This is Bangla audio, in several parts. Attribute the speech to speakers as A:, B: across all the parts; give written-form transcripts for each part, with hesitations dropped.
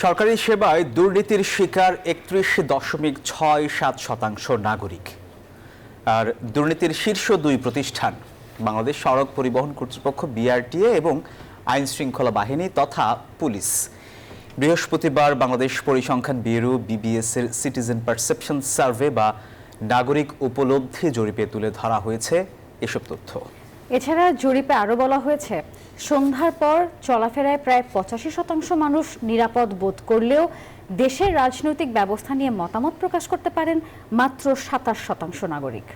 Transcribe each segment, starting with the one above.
A: সরকারি সেবায় দুর্নীতির শিকার ৩১.৬৭% নাগরিক। আর দুর্নীতির শীর্ষ দুই প্রতিষ্ঠান বাংলাদেশ সড়ক পরিবহন কর্তৃপক্ষ বিআরটিএ এবং আইন শৃঙ্খলা বাহিনী তথা পুলিশ। বৃহস্পতিবার বাংলাদেশ পরিসংখ্যান ব্যুরো বিবিএস এর সিটিজেন পারসেপশন সার্ভে বা নাগরিক উপলব্ধি জরিপে তুলে ধরা হয়েছে এসব তথ্য।
B: এছাড়া জরিপে আরও বলা হয়েছে, সন্ধ্যার পর চলাফেরায় প্রায় ৮৫% মানুষ নিরাপদ বোধ করলেও দেশের রাজনৈতিক ব্যবস্থা নিয়ে মতামত প্রকাশ করতে পারেন মাত্র ২৭% নাগরিক।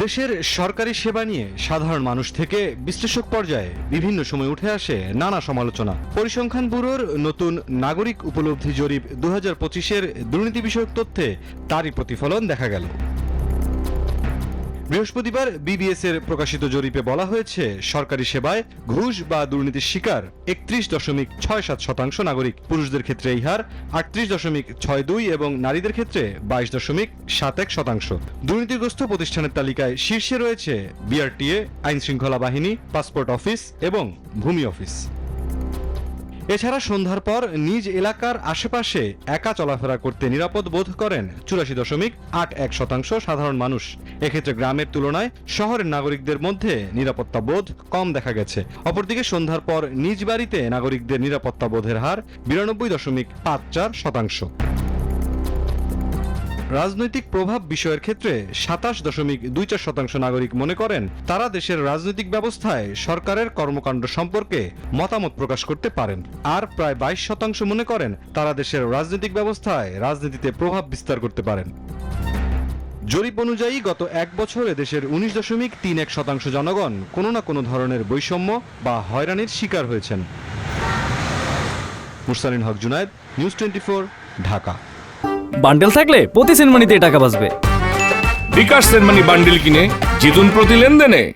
C: দেশের সরকারি সেবা নিয়ে সাধারণ মানুষ থেকে বিশ্লেষক পর্যায়ে বিভিন্ন সময় উঠে আসে নানা সমালোচনা। পরিসংখ্যান ব্যুরোর নতুন নাগরিক উপলব্ধি জরিপ ২০২৫-এর দুর্নীতি বিষয়ক তথ্যে তারই প্রতিফলন দেখা গেল। বৃহস্পতিবার বিবিএস এর প্রকাশিত জরিপে বলা হয়েছে, সরকারি সেবায় ঘুষ বা দুর্নীতির শিকার ৩১.৬৭% নাগরিক। পুরুষদের ক্ষেত্রে এই হার ৩৮.৬২ এবং নারীদের ক্ষেত্রে ২২.৭১%। দুর্নীতিগ্রস্ত প্রতিষ্ঠানের তালিকায় শীর্ষে রয়েছে বিআরটিএ, আইন শৃঙ্খলা বাহিনী, পাসপোর্ট অফিস এবং ভূমি অফিস। এছাড়া সন্ধ্যার পর নিজ এলাকার আশেপাশে একা চলাফেরা করতে নিরাপদ বোধ করেন ৮৪.৮১% সাধারণ মানুষ। এক্ষেত্রে গ্রামের তুলনায় শহরের নাগরিকদের মধ্যে নিরাপত্তা বোধ কম দেখা গেছে। অপরদিকে সন্ধ্যার পর নিজ বাড়িতে নাগরিকদের নিরাপত্তা বোধের হার ৯২.৫৪%। রাজনৈতিক প্রভাব বিষয়ের ক্ষেত্রে ২৭.২৪% নাগরিক মনে করেন তারা দেশের রাজনৈতিক ব্যবস্থায় সরকারের কর্মকাণ্ড সম্পর্কে মতামত প্রকাশ করতে পারেন। আর প্রায় ২২% মনে করেন তারা দেশের রাজনৈতিক ব্যবস্থায় রাজনীতিতে প্রভাব বিস্তার করতে পারেন। জরিপ অনুযায়ী গত এক বছরে দেশের ১৯.৩১% জনগণ কোনো না কোনো ধরনের বৈষম্য বা হয়রানির শিকার হয়েছেন। মুরসালিন হক জুনায়েদ, নিউজ 24, ঢাকা।
D: বান্ডেল থাকলে প্রতি সেনমানিতে টাকা বাঁচবে।
E: বিকাশ সেনমানি বান্ডেল কিনে জিতুন প্রতি লেনদেনে।